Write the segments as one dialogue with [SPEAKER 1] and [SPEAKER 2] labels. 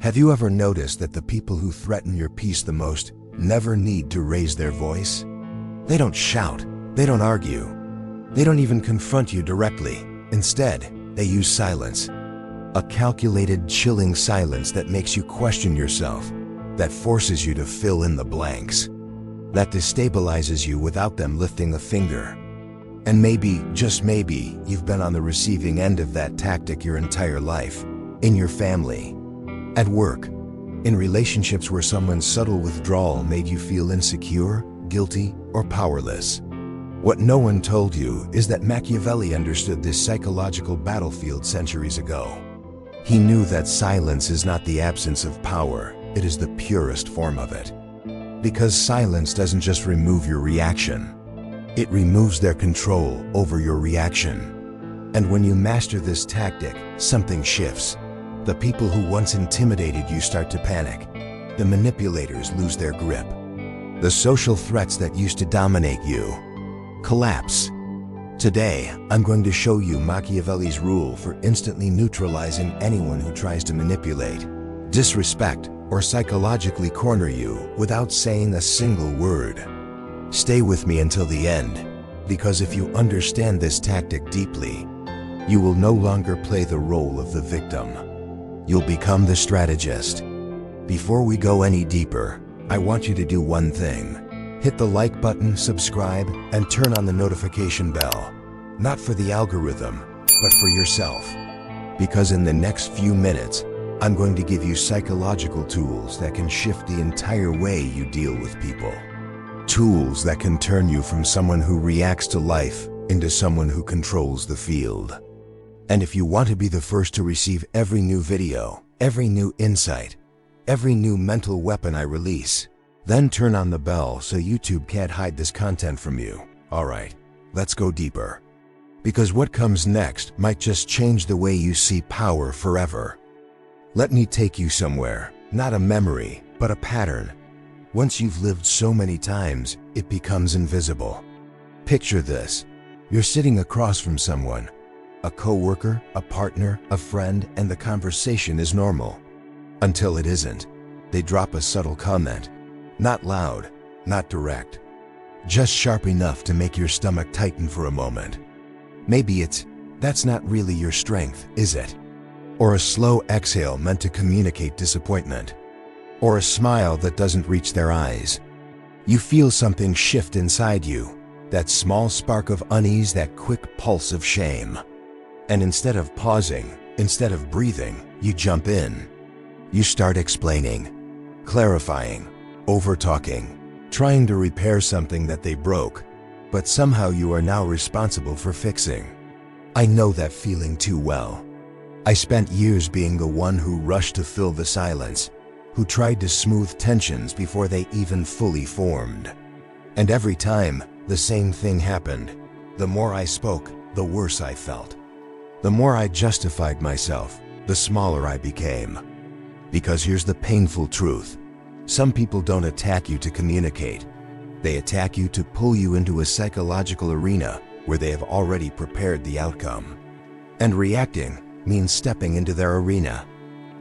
[SPEAKER 1] Have you ever noticed that the people who threaten your peace the most never need to raise their voice? They don't shout, they don't argue, they don't even confront you directly. Instead, they use silence. A calculated, chilling silence that makes you question yourself, that forces you to fill in the blanks, that destabilizes you without them lifting a finger. And maybe, just maybe, you've been on the receiving end of that tactic your entire life, in your family, at work, in relationships where someone's subtle withdrawal made you feel insecure, guilty, or powerless. What no one told you is that Machiavelli understood this psychological battlefield centuries ago. He knew that silence is not the absence of power, it is the purest form of it. Because silence doesn't just remove your reaction, it removes their control over your reaction. And when you master this tactic, something shifts. The people who once intimidated you start to panic. The manipulators lose their grip. The social threats that used to dominate you collapse. Today, I'm going to show you Machiavelli's rule for instantly neutralizing anyone who tries to manipulate, disrespect, or psychologically corner you without saying a single word. Stay with me until the end, because if you understand this tactic deeply, you will no longer play the role of the victim. You'll become the strategist. Before we go any deeper, I want you to do one thing. Hit the like button, subscribe, and turn on the notification bell. Not for the algorithm, but for yourself. Because in the next few minutes, I'm going to give you psychological tools that can shift the entire way you deal with people. Tools that can turn you from someone who reacts to life into someone who controls the field. And if you want to be the first to receive every new video, every new insight, every new mental weapon I release, then turn on the bell so YouTube can't hide this content from you. Alright, let's go deeper. Because what comes next might just change the way you see power forever. Let me take you somewhere, not a memory, but a pattern. Once you've lived so many times, it becomes invisible. Picture this. You're sitting across from someone, a coworker, a partner, a friend, and the conversation is normal. Until it isn't. They drop a subtle comment. Not loud, not direct. Just sharp enough to make your stomach tighten for a moment. Maybe it's, "That's not really your strength, is it?" Or a slow exhale meant to communicate disappointment. Or a smile that doesn't reach their eyes. You feel something shift inside you, that small spark of unease, that quick pulse of shame. And instead of pausing, instead of breathing, you jump in. You start explaining, clarifying, over-talking, trying to repair something that they broke, but somehow you are now responsible for fixing. I know that feeling too well. I spent years being the one who rushed to fill the silence, who tried to smooth tensions before they even fully formed. And every time, the same thing happened. The more I spoke, the worse I felt. The more I justified myself, the smaller I became. Because here's the painful truth. Some people don't attack you to communicate. They attack you to pull you into a psychological arena where they have already prepared the outcome. And reacting means stepping into their arena.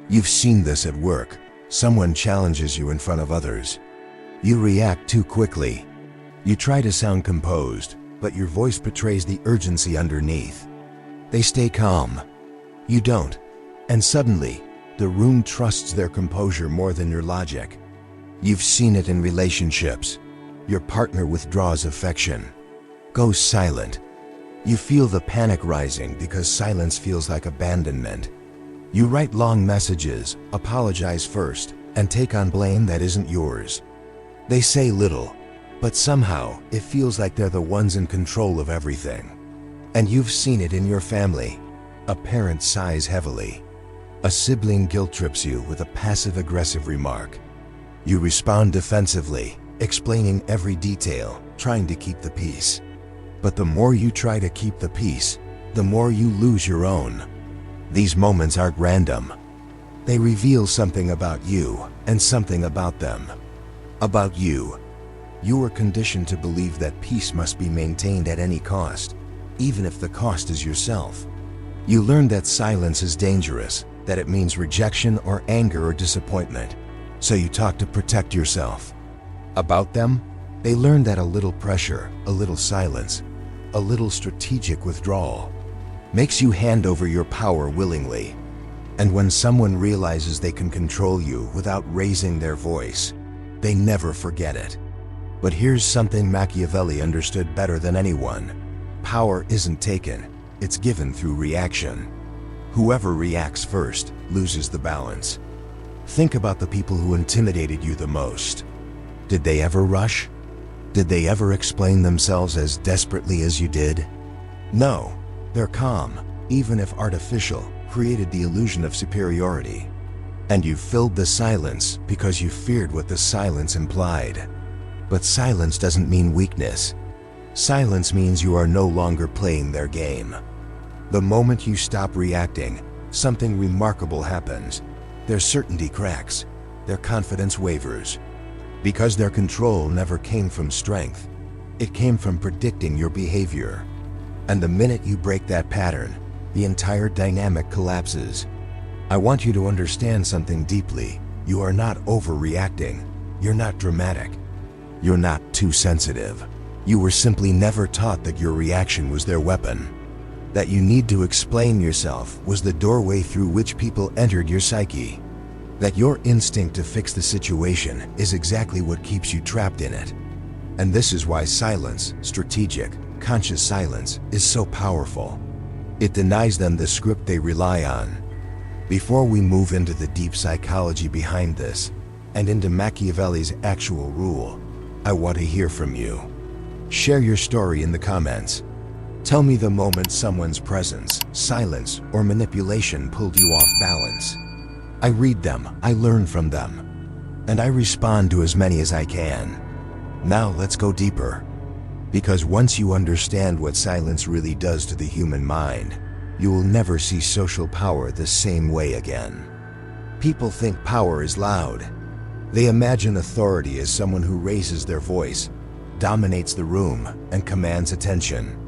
[SPEAKER 1] You've seen this at work. Someone challenges you in front of others. You react too quickly. You try to sound composed, but your voice betrays the urgency underneath. They stay calm. You don't. And suddenly, the room trusts their composure more than your logic. You've seen it in relationships. Your partner withdraws affection, goes silent. You feel the panic rising because silence feels like abandonment. You write long messages, apologize first, and take on blame that isn't yours. They say little, but somehow it feels like they're the ones in control of everything. And you've seen it in your family. A parent sighs heavily. A sibling guilt trips you with a passive-aggressive remark. You respond defensively, explaining every detail, trying to keep the peace. But the more you try to keep the peace, the more you lose your own. These moments aren't random. They reveal something about you and something about them. About you. You were conditioned to believe that peace must be maintained at any cost, even if the cost is yourself. You learned that silence is dangerous, that it means rejection or anger or disappointment, so you talk to protect yourself. About them, they learn that a little pressure, a little silence, a little strategic withdrawal makes you hand over your power willingly. And when someone realizes they can control you without raising their voice, they never forget it. But here's something Machiavelli understood better than anyone. Power isn't taken, it's given through reaction. Whoever reacts first loses the balance. Think about the people who intimidated you the most. Did they ever rush? Did they ever explain themselves as desperately as you did? No, their calm, even if artificial, created the illusion of superiority. And you filled the silence because you feared what the silence implied. But silence doesn't mean weakness. Silence means you are no longer playing their game. The moment you stop reacting, something remarkable happens. Their certainty cracks, their confidence wavers. Because their control never came from strength, it came from predicting your behavior. And the minute you break that pattern, the entire dynamic collapses. I want you to understand something deeply. You are not overreacting. You're not dramatic. You're not too sensitive. You were simply never taught that your reaction was their weapon. That you need to explain yourself was the doorway through which people entered your psyche. That your instinct to fix the situation is exactly what keeps you trapped in it. And this is why silence, strategic, conscious silence, is so powerful. It denies them the script they rely on. Before we move into the deep psychology behind this, and into Machiavelli's actual rule, I want to hear from you. Share your story in the comments. Tell me the moment someone's presence, silence, or manipulation pulled you off balance. I read them, I learn from them, and I respond to as many as I can. Now let's go deeper. Because once you understand what silence really does to the human mind, you will never see social power the same way again. People think power is loud. They imagine authority as someone who raises their voice, dominates the room, and commands attention.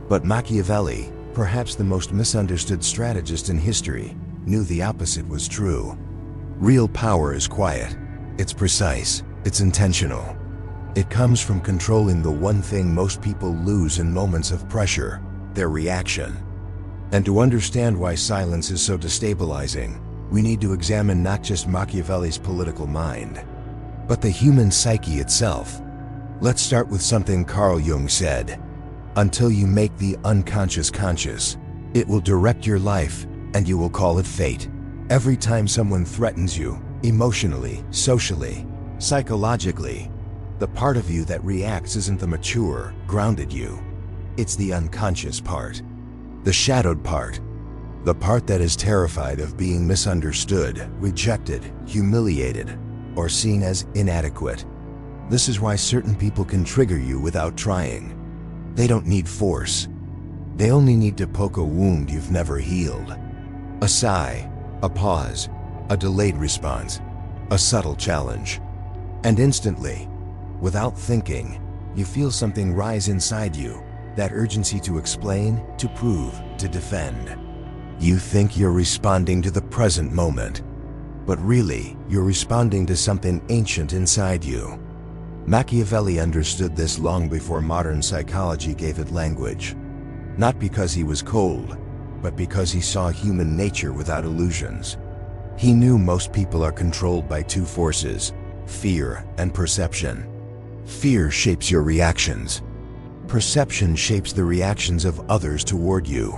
[SPEAKER 1] But Machiavelli, perhaps the most misunderstood strategist in history, knew the opposite was true. Real power is quiet. It's precise. It's intentional. It comes from controlling the one thing most people lose in moments of pressure, their reaction. And to understand why silence is so destabilizing, we need to examine not just Machiavelli's political mind, but the human psyche itself. Let's start with something Carl Jung said. Until you make the unconscious conscious, it will direct your life, and you will call it fate. Every time someone threatens you, emotionally, socially, psychologically, the part of you that reacts isn't the mature, grounded you. It's the unconscious part. The shadowed part. The part that is terrified of being misunderstood, rejected, humiliated, or seen as inadequate. This is why certain people can trigger you without trying. They don't need force. They only need to poke a wound you've never healed. A sigh, a pause, a delayed response, a subtle challenge. And instantly, without thinking, you feel something rise inside you, that urgency to explain, to prove, to defend. You think you're responding to the present moment, but really, you're responding to something ancient inside you. Machiavelli understood this long before modern psychology gave it language. Not because he was cold, but because he saw human nature without illusions. He knew most people are controlled by two forces, fear and perception. Fear shapes your reactions. Perception shapes the reactions of others toward you.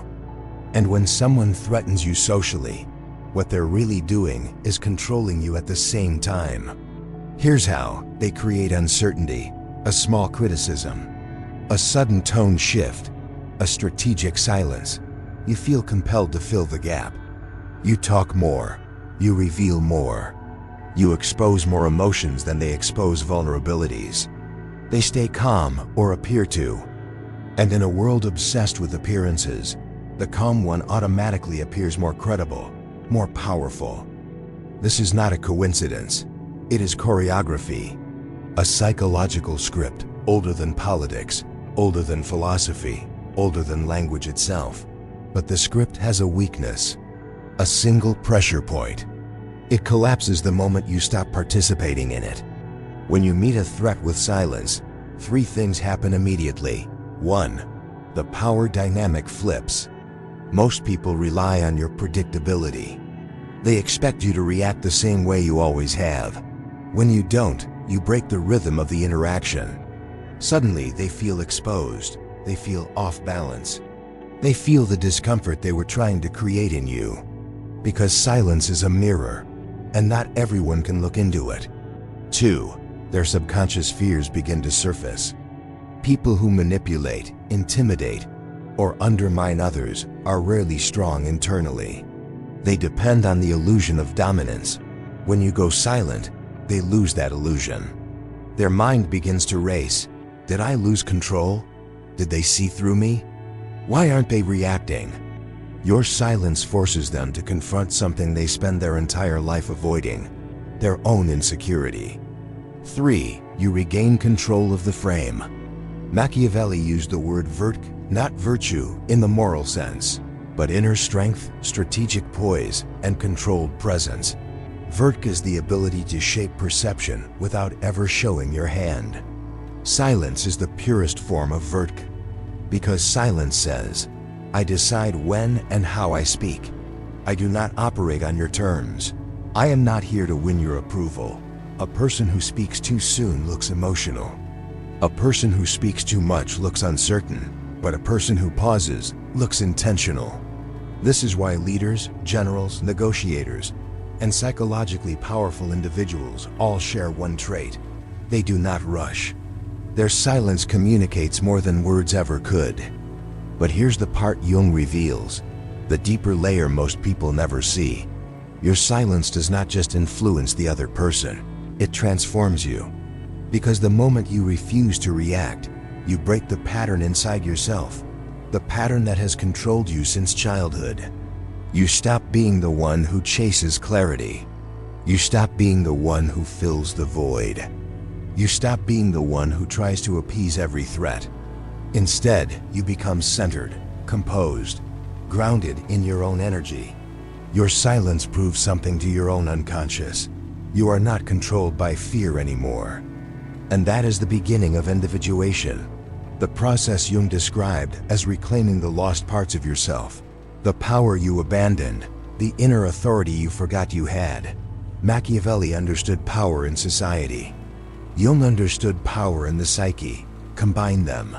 [SPEAKER 1] And when someone threatens you socially, what they're really doing is controlling you at the same time. Here's how: they create uncertainty, a small criticism, a sudden tone shift, a strategic silence. You feel compelled to fill the gap. You talk more. You reveal more. You expose more emotions than they expose vulnerabilities. They stay calm or appear to. And in a world obsessed with appearances, the calm one automatically appears more credible, more powerful. This is not a coincidence. It is choreography, a psychological script older than politics, older than philosophy, older than language itself. But the script has a weakness. a single pressure point. It collapses the moment you stop participating in it. When you meet a threat with silence, three things happen immediately. 1. The power dynamic flips. Most people rely on your predictability. They expect you to react the same way you always have. When you don't, you break the rhythm of the interaction. Suddenly, they feel exposed. They feel off balance. They feel the discomfort they were trying to create in you. Because silence is a mirror, and not everyone can look into it. 2. Their subconscious fears begin to surface. People who manipulate, intimidate, or undermine others are rarely strong internally. They depend on the illusion of dominance. When you go silent, they lose that illusion. Their mind begins to race. Did I lose control? Did they see through me? Why aren't they reacting? Your silence forces them to confront something they spend their entire life avoiding, their own insecurity. 3. You regain control of the frame. Machiavelli used the word not virtue in the moral sense, but inner strength, strategic poise, and controlled presence. Is the ability to shape perception without ever showing your hand. Silence is the purest form of because silence says, I decide when and how I speak. I do not operate on your terms. I am not here to win your approval. A person who speaks too soon looks emotional. A person who speaks too much looks uncertain, but a person who pauses looks intentional. This is why leaders, generals, negotiators, and psychologically powerful individuals all share one trait. They do not rush. Their silence communicates more than words ever could. But here's the part Jung reveals, the deeper layer most people never see. Your silence does not just influence the other person, it transforms you. Because the moment you refuse to react, you break the pattern inside yourself, the pattern that has controlled you since childhood. You stop being the one who chases clarity. You stop being the one who fills the void. You stop being the one who tries to appease every threat. Instead, you become centered, composed, grounded in your own energy. Your silence proves something to your own unconscious. You are not controlled by fear anymore. And that is the beginning of individuation, the process Jung described as reclaiming the lost parts of yourself, the power you abandoned, the inner authority you forgot you had. Machiavelli understood power in society. Jung understood power in the psyche. Combine them,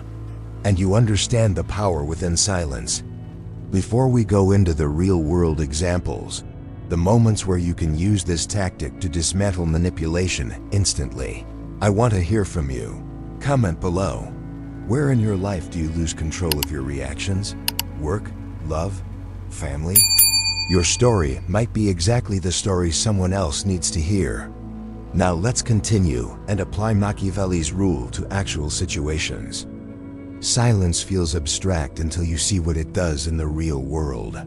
[SPEAKER 1] and you understand the power within silence. Before we go into the real-world examples, the moments where you can use this tactic to dismantle manipulation instantly, I want to hear from you. Comment below. Where in your life do you lose control of your reactions? Work, love, family? Your story might be exactly the story someone else needs to hear. Now let's continue and apply Machiavelli's rule to actual situations. Silence feels abstract until you see what it does in the real world.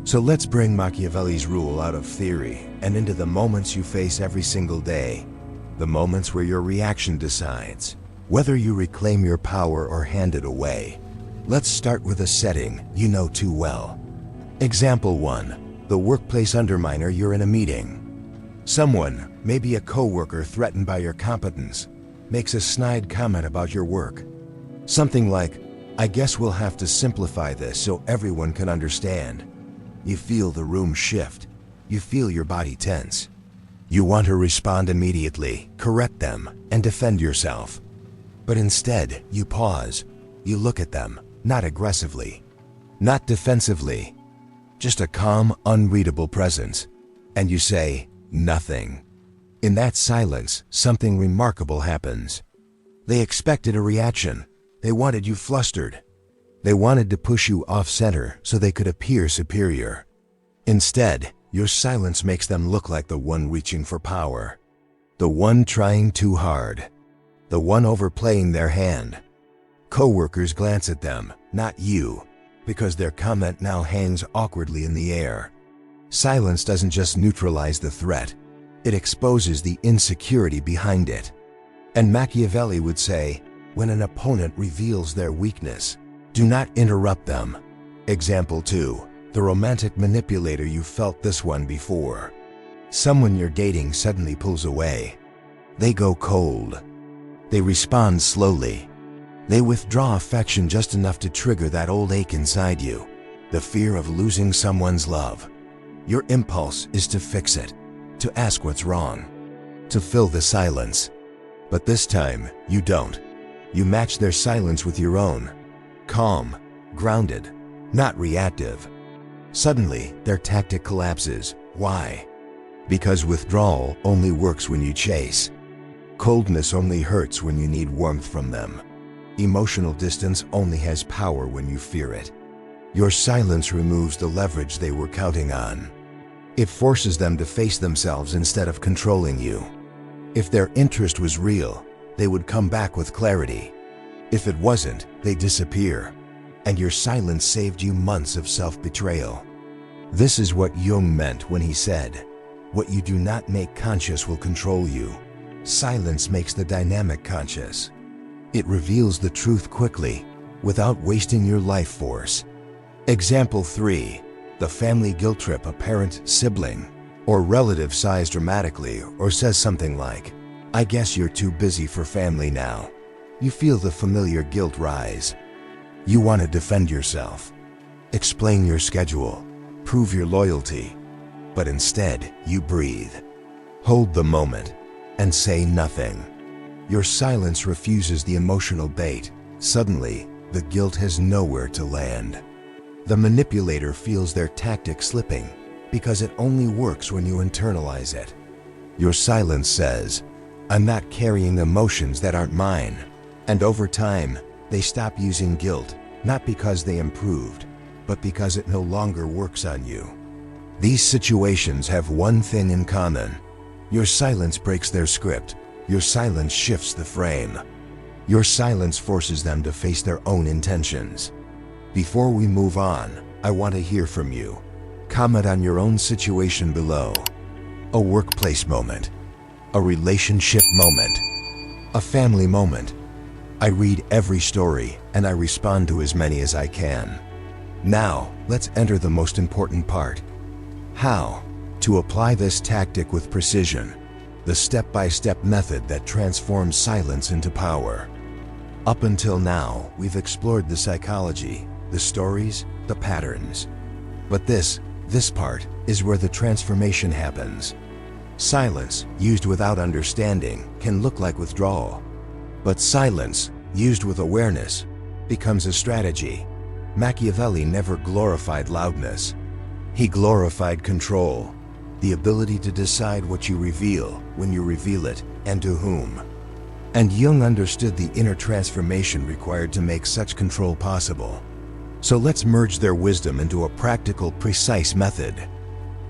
[SPEAKER 1] So let's bring Machiavelli's rule out of theory and into the moments you face every single day. The moments where your reaction decides whether you reclaim your power or hand it away. Let's start with a setting you know too well. Example 1. The workplace underminer. You're in a meeting. Someone, maybe a coworker threatened by your competence, makes a snide comment about your work. Something like, I guess we'll have to simplify this so everyone can understand. You feel the room shift. You feel your body tense. You want to respond immediately, correct them, and defend yourself. But instead, you pause. You look at them, not aggressively, not defensively, just a calm, unreadable presence. And you say, nothing. In that silence, something remarkable happens. They expected a reaction. They wanted you flustered. They wanted to push you off-center so they could appear superior. Instead, your silence makes them look like the one reaching for power, the one trying too hard, the one overplaying their hand. Coworkers glance at them, not you, because their comment now hangs awkwardly in the air. Silence doesn't just neutralize the threat, it exposes the insecurity behind it. And Machiavelli would say, when an opponent reveals their weakness, do not interrupt them. Example 2. The romantic manipulator. You felt this one before. Someone you're dating suddenly pulls away. They go cold. They respond slowly. They withdraw affection just enough to trigger that old ache inside you, the fear of losing someone's love. Your impulse is to fix it, to ask what's wrong, to fill the silence. But this time, you don't. You match their silence with your own. Calm, grounded, not reactive. Suddenly, their tactic collapses. Why? Because withdrawal only works when you chase. Coldness only hurts when you need warmth from them. Emotional distance only has power when you fear it. Your silence removes the leverage they were counting on. It forces them to face themselves instead of controlling you. If their interest was real, they would come back with clarity. If it wasn't, they disappear. And your silence saved you months of self-betrayal. This is what Jung meant when he said, "What you do not make conscious will control you." Silence makes the dynamic conscious. It reveals the truth quickly, without wasting your life force. Example 3. The family guilt trip. A parent, sibling, or relative sighs dramatically or says something like, "I guess you're too busy for family now." You feel the familiar guilt rise. You want to defend yourself, explain your schedule, prove your loyalty. But instead, you breathe, hold the moment, and say nothing. Your silence refuses the emotional bait. Suddenly, the guilt has nowhere to land. The manipulator feels their tactic slipping because it only works when you internalize it. Your silence says, "I'm not carrying emotions that aren't mine." And over time, they stop using guilt, not because they improved, but because it no longer works on you. These situations have one thing in common. Your silence breaks their script. Your silence shifts the frame. Your silence forces them to face their own intentions. Before we move on, I want to hear from you. Comment on your own situation below. A workplace moment, a relationship moment, a family moment. I read every story and I respond to as many as I can. Now, let's enter the most important part. How to apply this tactic with precision. The step-by-step method that transforms silence into power. Up until now, we've explored the psychology, the stories, the patterns. But this part is where the transformation happens. Silence, used without understanding, can look like withdrawal. But silence, used with awareness, becomes a strategy. Machiavelli never glorified loudness. He glorified control, the ability to decide what you reveal, when you reveal it, and to whom. And Jung understood the inner transformation required to make such control possible. So let's merge their wisdom into a practical, precise method.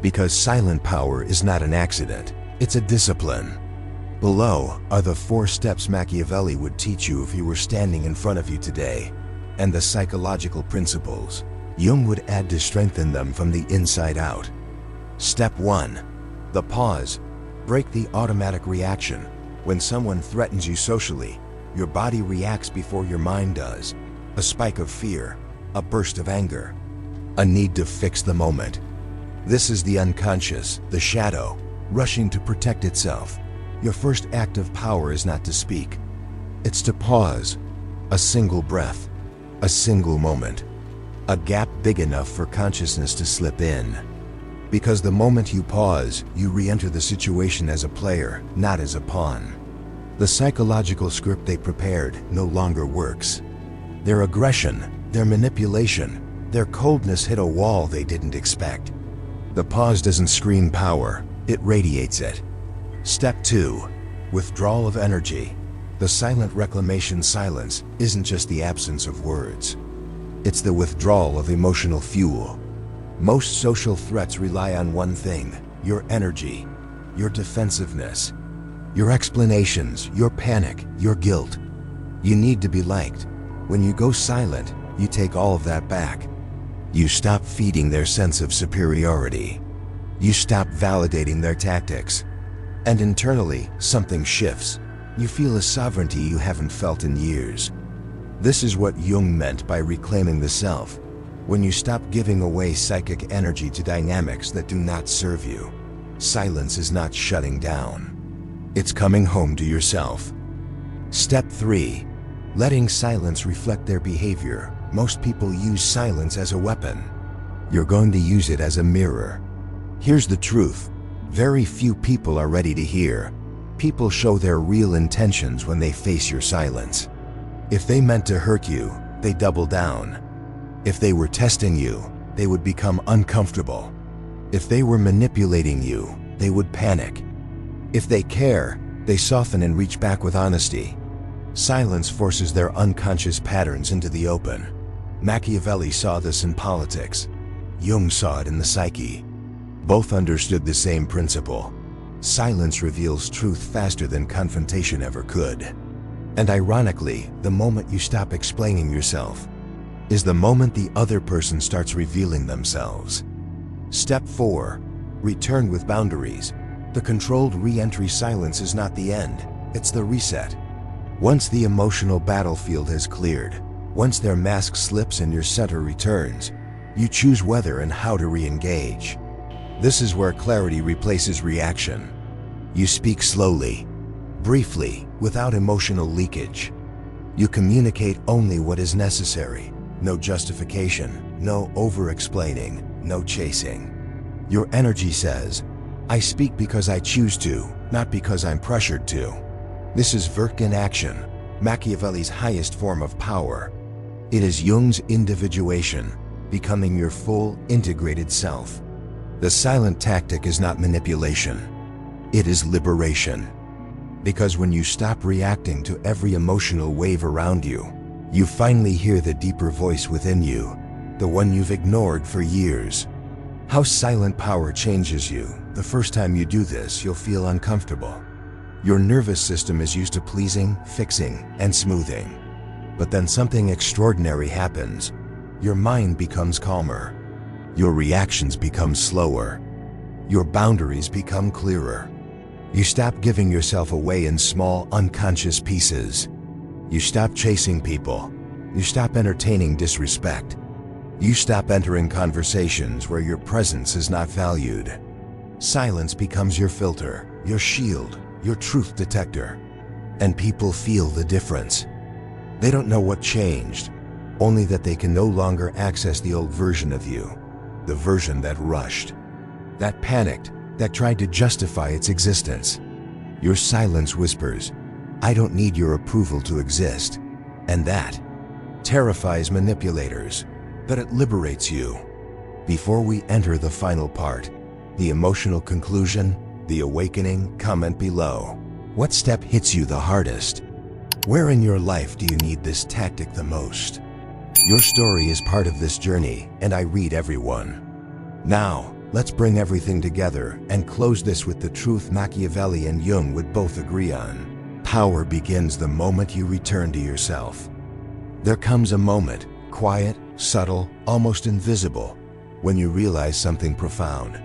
[SPEAKER 1] Because silent power is not an accident, it's a discipline. Below are the 4 steps Machiavelli would teach you if he were standing in front of you today, and the psychological principles Jung would add to strengthen them from the inside out. Step 1. The pause. Break the automatic reaction. When someone threatens you socially, your body reacts before your mind does. A spike of fear, a burst of anger, a need to fix the moment. This is the unconscious, the shadow, rushing to protect itself. Your first act of power is not to speak. It's to pause. A single breath, a single moment, a gap big enough for consciousness to slip in. Because the moment you pause, you re-enter the situation as a player, not as a pawn. The psychological script they prepared no longer works. Their aggression, their manipulation, their coldness hit a wall they didn't expect. The pause doesn't scream power, it radiates it. Step 2. Withdrawal of energy. The silent reclamation. Silence isn't just the absence of words. It's the withdrawal of emotional fuel. Most social threats rely on one thing: your energy, your defensiveness, your explanations, your panic, your guilt. You need to be liked. When you go silent, you take all of that back. You stop feeding their sense of superiority. You stop validating their tactics. And internally, something shifts. You feel a sovereignty you haven't felt in years. This is what Jung meant by reclaiming the self. When you stop giving away psychic energy to dynamics that do not serve you. Silence is not shutting down. It's coming home to yourself. Step 3. Letting silence reflect their behavior. Most people use silence as a weapon. You're going to use it as a mirror. Here's the truth. Very few people are ready to hear. People show their real intentions when they face your silence. If they meant to hurt you, they double down. If they were testing you, they would become uncomfortable. If they were manipulating you, they would panic. If they care, they soften and reach back with honesty. Silence forces their unconscious patterns into the open. Machiavelli saw this in politics. Jung saw it in the psyche. Both understood the same principle. Silence reveals truth faster than confrontation ever could. And ironically, the moment you stop explaining yourself is the moment the other person starts revealing themselves. Step 4. Return with boundaries. The controlled re-entry silence is not the end, it's the reset. Once the emotional battlefield has cleared, once their mask slips and your center returns, you choose whether and how to re-engage. This is where clarity replaces reaction. You speak slowly, briefly, without emotional leakage. You communicate only what is necessary. No justification, no over-explaining, no chasing. Your energy says, I speak because I choose to, not because I'm pressured to. This is Werk in action, Machiavelli's highest form of power. It is Jung's individuation, becoming your full, integrated self. The silent tactic is not manipulation. It is liberation. Because when you stop reacting to every emotional wave around you, you finally hear the deeper voice within you, the one you've ignored for years. How silent power changes you. The first time you do this, you'll feel uncomfortable. Your nervous system is used to pleasing, fixing, and smoothing. But then something extraordinary happens. Your mind becomes calmer. Your reactions become slower. Your boundaries become clearer. You stop giving yourself away in small, unconscious pieces. You stop chasing people. You stop entertaining disrespect. You stop entering conversations where your presence is not valued. Silence becomes your filter, your shield, your truth detector. And people feel the difference. They don't know what changed, only that they can no longer access the old version of you, the version that rushed, that panicked, that tried to justify its existence. Your silence whispers, I don't need your approval to exist. And that terrifies manipulators, but it liberates you. Before we enter the final part, the emotional conclusion, the awakening, comment below. What step hits you the hardest? Where in your life do you need this tactic the most? Your story is part of this journey, and I read everyone. Now, let's bring everything together and close this with the truth Machiavelli and Jung would both agree on. Power begins the moment you return to yourself. There comes a moment, quiet, subtle, almost invisible, when you realize something profound.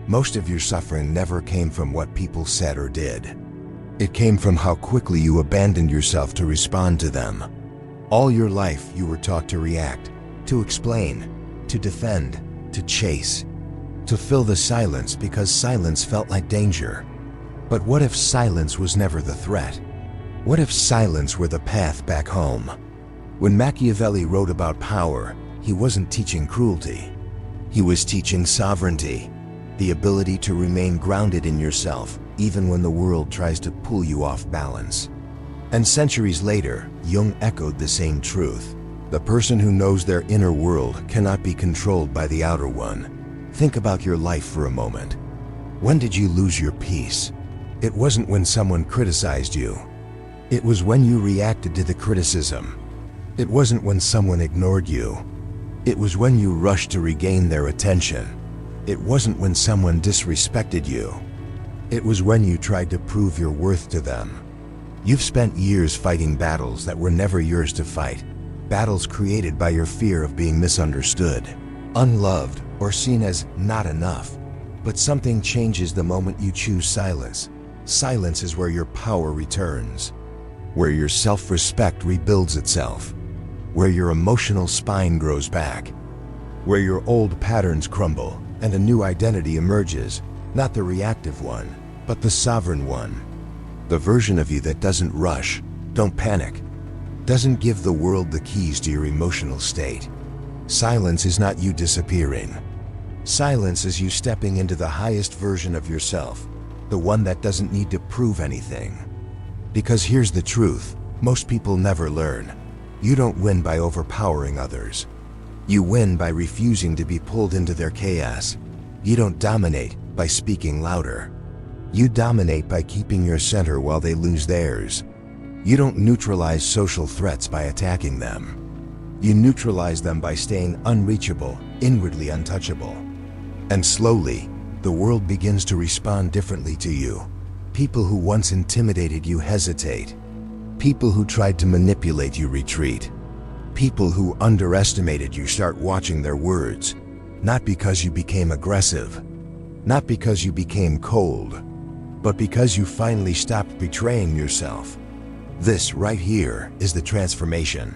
[SPEAKER 1] Most of your suffering never came from what people said or did. It came from how quickly you abandoned yourself to respond to them. All your life you were taught to react, to explain, to defend, to chase, to fill the silence because silence felt like danger. But what if silence was never the threat? What if silence were the path back home? When Machiavelli wrote about power, he wasn't teaching cruelty. He was teaching sovereignty, the ability to remain grounded in yourself even when the world tries to pull you off balance. And centuries later, Jung echoed the same truth. The person who knows their inner world cannot be controlled by the outer one. Think about your life for a moment. When did you lose your peace? It wasn't when someone criticized you. It was when you reacted to the criticism. It wasn't when someone ignored you. It was when you rushed to regain their attention. It wasn't when someone disrespected you. It was when you tried to prove your worth to them. You've spent years fighting battles that were never yours to fight. Battles created by your fear of being misunderstood, unloved, or seen as not enough. But something changes the moment you choose silence. Silence is where your power returns, where your self-respect rebuilds itself, where your emotional spine grows back. where your old patterns crumble and a new identity emerges, not the reactive one, but the sovereign one. The version of you that doesn't rush, don't panic, doesn't give the world the keys to your emotional state. Silence is not you disappearing. Silence is you stepping into the highest version of yourself, the one that doesn't need to prove anything. Because here's the truth, most people never learn. You don't win by overpowering others. You win by refusing to be pulled into their chaos. You don't dominate by speaking louder. You dominate by keeping your center while they lose theirs. You don't neutralize social threats by attacking them. You neutralize them by staying unreachable, inwardly untouchable. And slowly, the world begins to respond differently to you. People who once intimidated you hesitate. People who tried to manipulate you retreat. People who underestimated you start watching their words, not because you became aggressive, not because you became cold, but because you finally stopped betraying yourself. This right here is the transformation.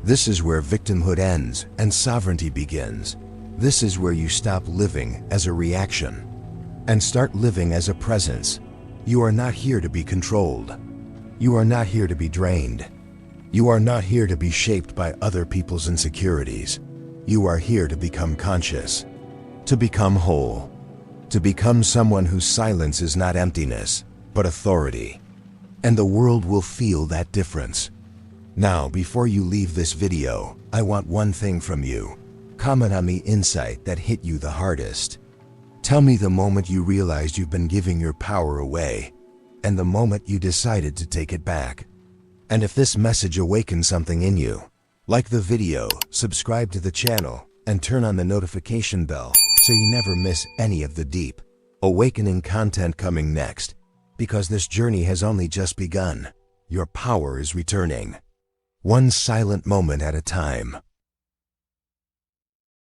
[SPEAKER 1] This is where victimhood ends and sovereignty begins. This is where you stop living as a reaction and start living as a presence. You are not here to be controlled. You are not here to be drained. You are not here to be shaped by other people's insecurities. You are here to become conscious, to become whole, to become someone whose silence is not emptiness, but authority. And the world will feel that difference. Now, before you leave this video, I want one thing from you. Comment on the insight that hit you the hardest. Tell me the moment you realized you've been giving your power away, and the moment you decided to take it back. And if this message awakens something in you, like the video, subscribe to the channel, and turn on the notification bell so you never miss any of the deep, awakening content coming next. Because this journey has only just begun. Your power is returning. One silent moment at a time.